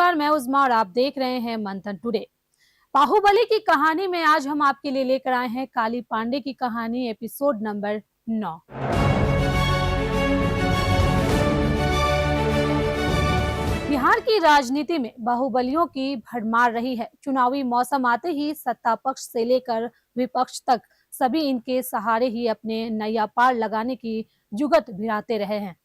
नमस्कार, मैं उज़मा और आप देख रहे हैं मंथन टुडे। बाहुबली की कहानी में आज हम आपके लिए लेकर आए हैं काली पांडे की कहानी, एपिसोड नंबर 9। बिहार की राजनीति में बाहुबलियों की भरमार रही है। चुनावी मौसम आते ही सत्ता पक्ष से लेकर विपक्ष तक सभी इनके सहारे ही अपने नैया पार लगाने की जुगत भिड़ाते रहे हैं।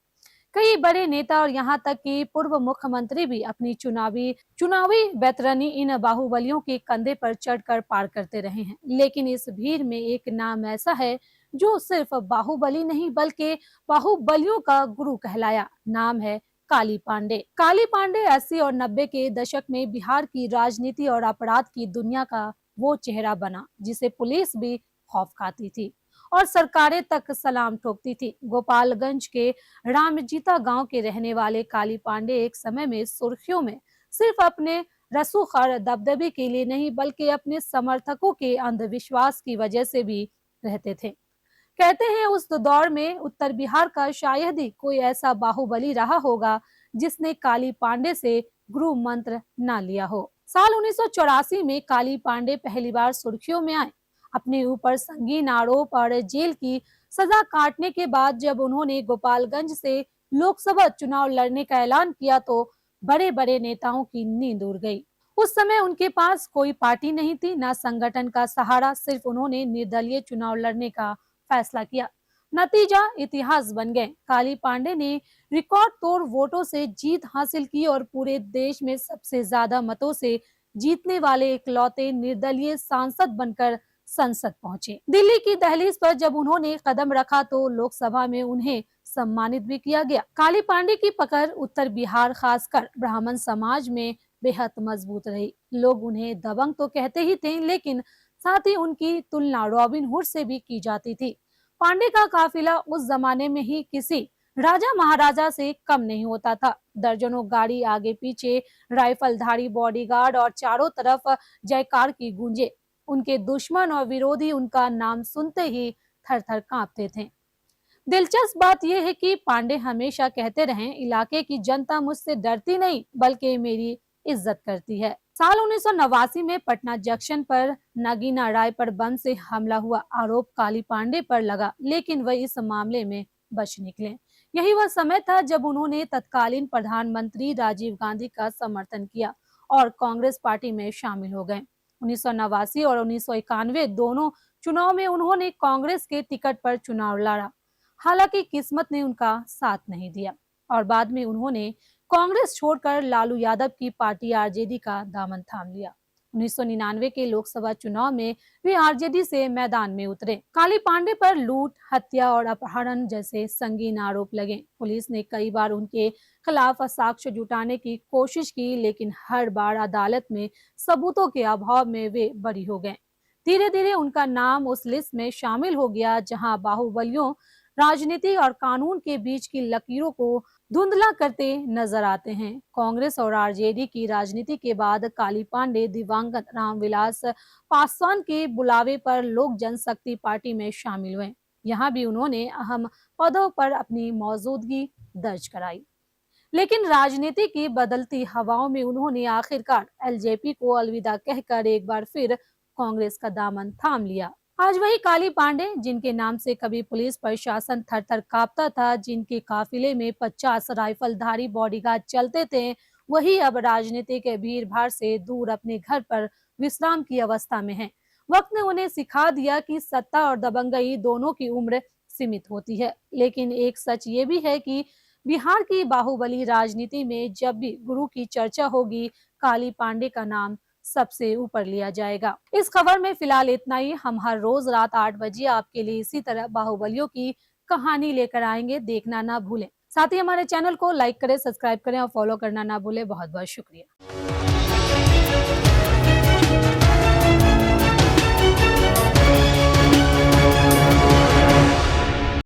कई बड़े नेता और यहाँ तक कि पूर्व मुख्यमंत्री भी अपनी चुनावी बैतरनी इन बाहुबलियों के कंधे पर चढ़कर पार करते रहे हैं। लेकिन इस भीड़ में एक नाम ऐसा है जो सिर्फ बाहुबली नहीं बल्कि बाहुबलियों का गुरु कहलाया। नाम है काली पांडे। काली पांडे 80 और 90 के दशक में बिहार की राजनीति और अपराध की दुनिया का वो चेहरा बना जिसे पुलिस भी खौफ खाती थी और सरकारें तक सलाम ठोकती थी। गोपालगंज के रामजीता गांव के रहने वाले काली पांडे एक समय में सुर्खियों में सिर्फ अपने रसूखर दबदबे के लिए नहीं बल्कि अपने समर्थकों के अंधविश्वास की वजह से भी रहते थे। कहते हैं उस दौर में उत्तर बिहार का शायद ही कोई ऐसा बाहुबली रहा होगा जिसने काली पांडे से गुरु मंत्र ना लिया हो। साल 1984 में काली पांडे पहली बार सुर्खियों में आए। अपने ऊपर संगीन आरोप और जेल की सजा काटने के बाद जब उन्होंने गोपालगंज से लोकसभा चुनाव लड़ने का ऐलान किया तो बड़े बड़े नेताओं की नींद उड़ गई। उस समय उनके पास कोई पार्टी नहीं थी, ना संगठन का सहारा, सिर्फ उन्होंने निर्दलीय चुनाव लड़ने का फैसला किया। नतीजा इतिहास बन गए। काली पांडे ने रिकॉर्ड तोड़ वोटों से जीत हासिल की और पूरे देश में सबसे ज्यादा मतों से जीतने वाले इकलौते निर्दलीय सांसद बनकर संसद पहुंचे। दिल्ली की दहलीज पर जब उन्होंने कदम रखा तो लोकसभा में उन्हें सम्मानित भी किया गया। काली पांडे की पकड़ उत्तर बिहार खासकर ब्राह्मण समाज में बेहद मजबूत रही। लोग उन्हें दबंग तो कहते ही थे लेकिन साथ ही उनकी तुलना रॉबिन हुड से भी की जाती थी। पांडे का काफिला उस जमाने में ही किसी राजा महाराजा से कम नहीं होता था। दर्जनों गाड़ी आगे पीछे, राइफलधारी बॉडीगार्ड और चारों तरफ जयकार की गूंजे। उनके दुश्मन और विरोधी उनका नाम सुनते ही थर थर कांपते थे। दिलचस्प बात यह है कि पांडे हमेशा कहते रहे, इलाके की जनता मुझसे डरती नहीं बल्कि मेरी इज्जत करती है। साल 1989 में पटना जंक्शन पर नगीना राय पर बम से हमला हुआ। आरोप काली पांडे पर लगा लेकिन वह इस मामले में बच निकले। यही वह समय था जब उन्होंने तत्कालीन प्रधानमंत्री राजीव गांधी का समर्थन किया और कांग्रेस पार्टी में शामिल हो गए। 1989 और 1991 दोनों चुनाव में उन्होंने कांग्रेस के टिकट पर चुनाव लड़ा। हालांकि किस्मत ने उनका साथ नहीं दिया और बाद में उन्होंने कांग्रेस छोड़कर लालू यादव की पार्टी आरजेडी का दामन थाम लिया। 1999 के लोकसभा चुनाव में वे आरजेडी से मैदान में उतरे। काली पांडे पर लूट, हत्या और अपहरण जैसे संगीन आरोप लगे। पुलिस ने कई बार उनके खिलाफ साक्ष्य जुटाने की कोशिश की लेकिन हर बार अदालत में सबूतों के अभाव में वे बरी हो गए। धीरे धीरे उनका नाम उस लिस्ट में शामिल हो गया जहां बाहुबलियों राजनीति और कानून के बीच की लकीरों को धुंधला करते नजर आते हैं। कांग्रेस और आरजेडी की राजनीति के बाद काली पांडे दिवंगत रामविलास पासवान के बुलावे पर लोक जनशक्ति पार्टी में शामिल हुए। यहाँ भी उन्होंने अहम पदों पर अपनी मौजूदगी दर्ज कराई। लेकिन राजनीति की बदलती हवाओं में उन्होंने आखिरकार एलजेपी को अलविदा कहकर एक बार फिर कांग्रेस का दामन थाम लिया। आज वही काली पांडे जिनके नाम से कभी पुलिस प्रशासन थर थर कांपता था, जिनके काफिले में 50 राइफलधारी बॉडीगार्ड चलते थे, वही अब राजनीति के भीड़ भाड़ से दूर अपने घर पर विश्राम की अवस्था में है। वक्त ने उन्हें सिखा दिया कि सत्ता और दबंगई दोनों की उम्र सीमित होती है। लेकिन एक सच ये भी है कि बिहार की बाहुबली राजनीति में जब भी गुरु की चर्चा होगी, काली पांडे का नाम सबसे ऊपर लिया जाएगा। इस खबर में फिलहाल इतना ही। हम हर रोज रात 8 बजे आपके लिए इसी तरह बाहुबलियों की कहानी लेकर आएंगे, देखना ना भूलें। साथ ही हमारे चैनल को लाइक करें, सब्सक्राइब करें और फॉलो करना ना भूलें। बहुत बहुत शुक्रिया।